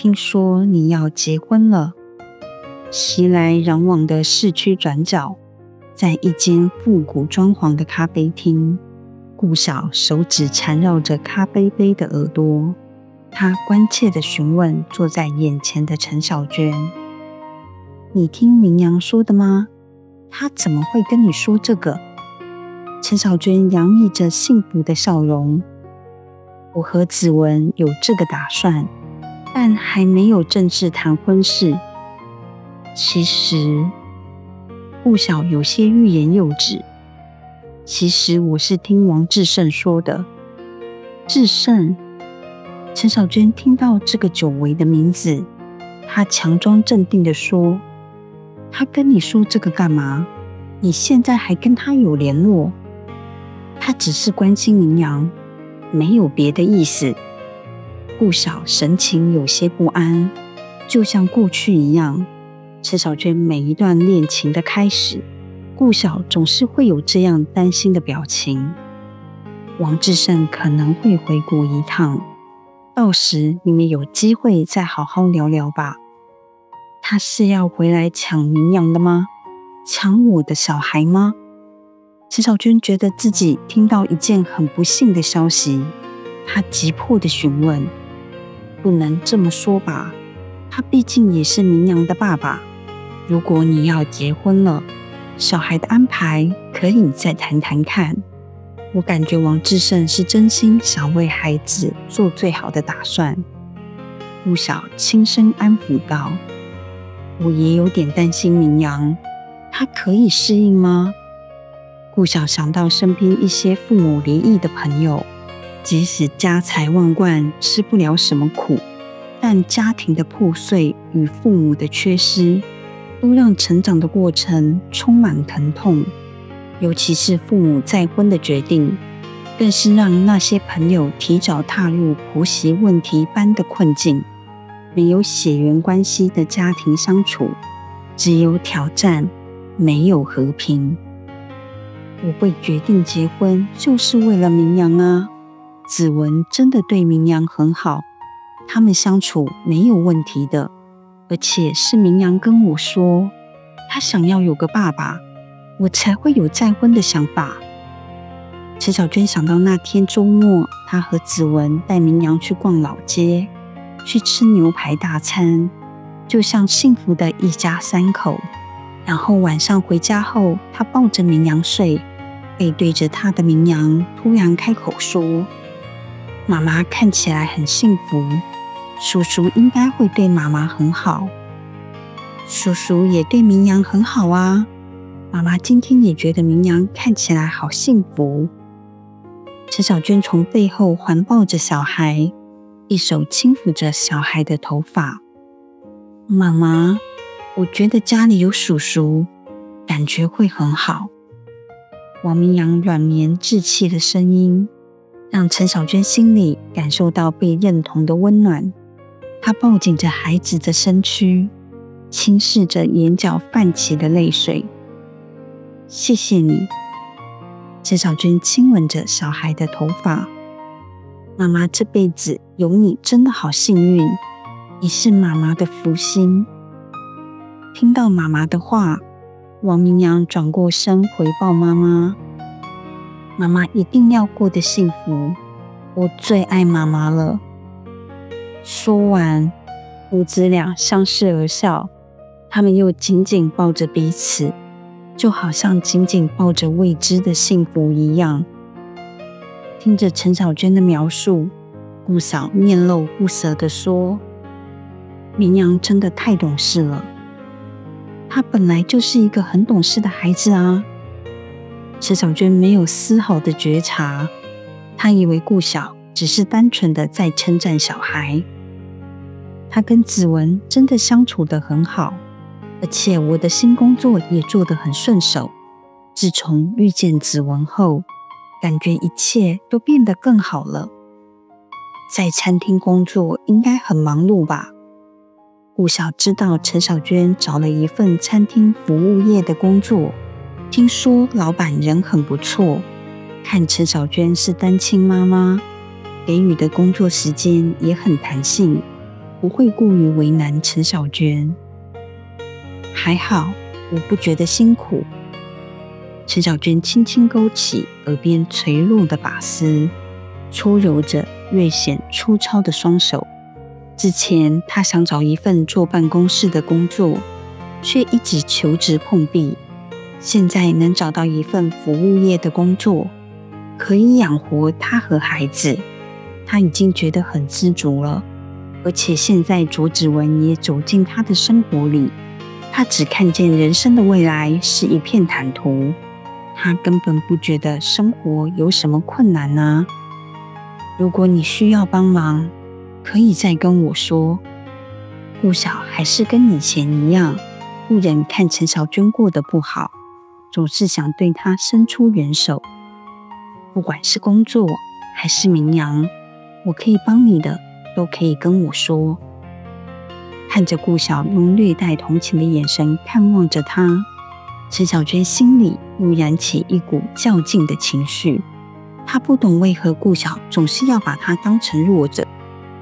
聽說你要結婚了。熙來攘往的市區轉角，在一間復古裝潢的咖啡廳，顧曉手指纏繞着咖啡杯的耳朵，他關切地詢問坐在眼前的陳小娟：“你聽明陽說的嗎？他怎麼會跟你說這個？”陳小娟洋溢着幸福的笑容：“我和子文有這個打算，但還沒有正式談婚事。”其實，顧曉有些欲言又止。其實我是聽王志勝說的。志勝，陳小娟聽到這個久違的名字，她強裝鎮定地說：“他跟你說這個幹嘛？你現在還跟他有聯絡？他只是關心明陽，沒有別的意思。”顧曉神情有些不安，就像過去一樣。陳小娟每一段戀情的開始，顧曉總是會有這樣擔心的表情。王志勝可能會回國一趟，到時你們有機會再好好聊聊吧。他是要回來搶明陽的嗎？搶我的小孩嗎？陳小娟覺得自己聽到一件很不幸的消息，她急迫地詢問：“不能這麼說吧？他畢竟也是明陽的爸爸。如果你要結婚了，小孩的安排可以再談談看。我感覺王志勝是真心想為孩子做最好的打算。”顧曉輕聲安撫道：“我也有點擔心明陽，他可以適應嗎？”顧曉想到身邊一些父母離異的朋友，即使家財萬貫，吃不了什麼苦，但家庭的破碎與父母的缺失，都讓成長的過程充滿疼痛。尤其是父母再婚的決定，更是讓那些朋友提早踏入婆媳問題般的困境。沒有血緣關係的家庭相處，只有挑戰，沒有和平。我會決定結婚，就是為了明陽啊。子文真的對明陽很好，他們相處沒有問題的。而且是明陽跟我說，他想要有個爸爸，我才會有再婚的想法。陳小娟想到那天周末，她和子文帶明陽去逛老街，去吃牛排大餐，就像幸福的一家三口。然後晚上回家後，她抱着明陽睡，背對着她的明陽突然開口說：“媽媽看起來很幸福。叔叔應該會對媽媽很好。”“叔叔也對明陽很好啊，媽媽今天也覺得明陽看起來好幸福。”陳小娟從背後環抱着小孩，一手輕撫着小孩的頭髮。“媽媽，我覺得家裡有叔叔，感覺會很好。”王明陽軟綿稚氣的聲音，讓陳小娟心裡感受到被認同的溫暖。她抱緊着孩子的身軀，輕視着眼角泛起的淚水。“謝謝你。”陳小娟親吻着小孩的頭髮。“媽媽這輩子有你真的好幸運，你是媽媽的福星。”聽到媽媽的話，王明陽轉過身回報媽媽：“媽媽一定要過得幸福，我最愛媽媽了。”說完，母子倆相視而笑，他們又緊緊抱着彼此，就好像緊緊抱着未知的幸福一樣。聽着陳小娟的描述，顧曉面露不捨地說：“明陽真的太懂事了，他本來就是一個很懂事的孩子啊。”陳小娟沒有絲毫的覺察，她以為顧曉只是單純的在稱讚小孩。他跟子文真的相處得很好，而且我的新工作也做得很順手。自從遇見子文後，感覺一切都變得更好了。在餐廳工作應該很忙碌吧？顧曉知道陳小娟找了一份餐廳服務業的工作，聽說老闆人很不錯，看陳小娟是單親媽媽，給予的工作時間也很彈性，不會過於為難陳小娟。還好，我不覺得辛苦。陳小娟輕輕勾起耳邊垂落的髮絲，搓揉着略顯粗糙的雙手。之前她想找一份坐辦公室的工作，卻一直求職碰壁。現在能找到一份服務業的工作，可以養活她和孩子，她已經覺得很知足了。而且現在卓芷文也走進她的生活裡，她只看見人生的未來是一片坦途。他根本不覺得生活有什麼困難啊！如果你需要幫忙，可以再跟我說。顧曉還是跟以前一樣，不忍看陳小娟過得不好，總是想對她伸出援手。不管是工作還是名揚，我可以幫你的，都可以跟我說。看着顧曉用略帶同情的眼神看望着她，陳小娟心裡又燃起一股較勁的情緒。她不懂為何顧曉總是要把她當成弱者。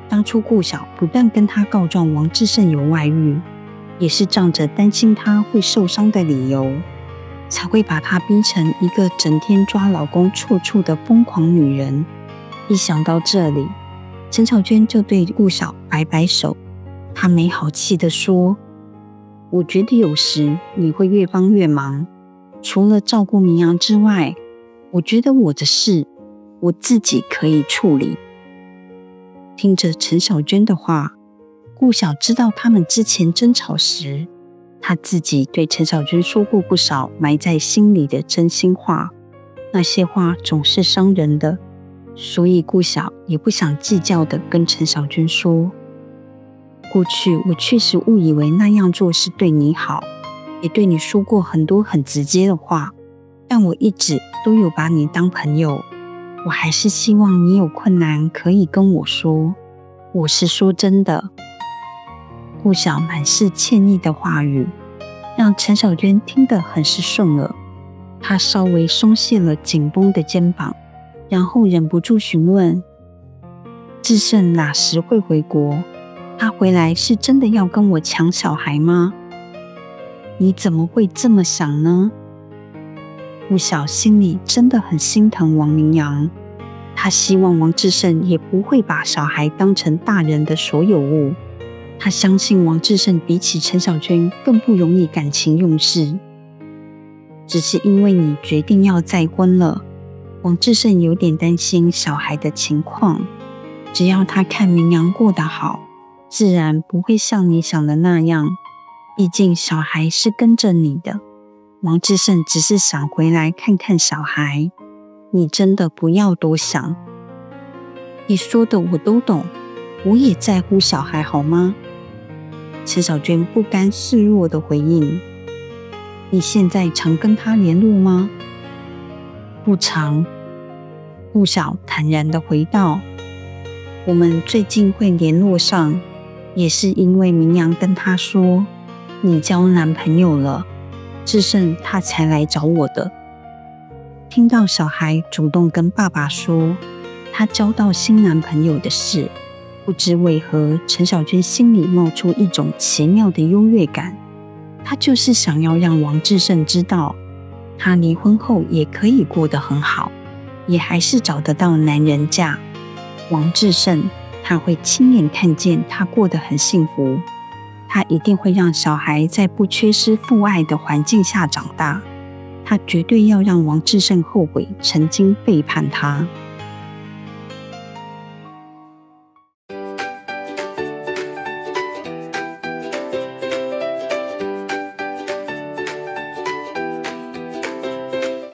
當初顧曉不但跟她告狀王志勝有外遇，也是仗着擔心她會受傷的理由，才會把她逼成一個整天抓老公錯處的瘋狂女人。一想到這裡，陳小娟就對顧曉擺擺手，她沒好氣地說：我覺得有時你會越幫越忙，除了照顧明陽之外，我覺得我的事我自己可以處理。聽着陳小娟的話，顧曉知道他們之前爭吵時，他自己對陳小娟說過不少埋在心裡的真心話，那些話總是傷人的，所以顧曉也不想計較地跟陳小娟說。過去我確實誤以為那樣做是對你好，也對你說過很多很直接的話，但我一直都有把你當朋友。我還是希望你有困難可以跟我說，我是說真的。顧曉滿是歉意的話語，讓陳小娟聽得很是順耳。她稍微鬆懈了緊繃的肩膀，然後忍不住詢問：志勝哪時會回國？他回來是真的要跟我搶小孩嗎？你怎麼會這麼想呢？顧曉心裡真的很心疼王明陽，他希望王志勝也不會把小孩當成大人的所有物。他相信王志勝比起陳小娟更不容易感情用事，只是因為你決定要再婚了，王志勝有點擔心小孩的情況。只要他看明陽過得好，自然不會像你想的那樣，畢竟小孩是跟着你的。王志勝只是想回來看看小孩，你真的不要多想。你說的我都懂，我也在乎小孩，好嗎？陳小娟不甘示弱的回應。你現在常跟他聯絡嗎？不常。顧曉坦然的回道。我們最近會聯絡上，也是因為明陽跟他說你交男朋友了，志勝他才來找我的。聽到小孩主動跟爸爸說他交到新男朋友的事，不知為何陳小娟心裡冒出一種奇妙的優越感。她就是想要讓王志勝知道，她離婚後也可以過得很好，也還是找得到男人嫁。王志勝他會親眼看見他過得很幸福，他一定會讓小孩在不缺失父愛的環境下長大，他絕對要讓王志勝後悔曾經背叛他。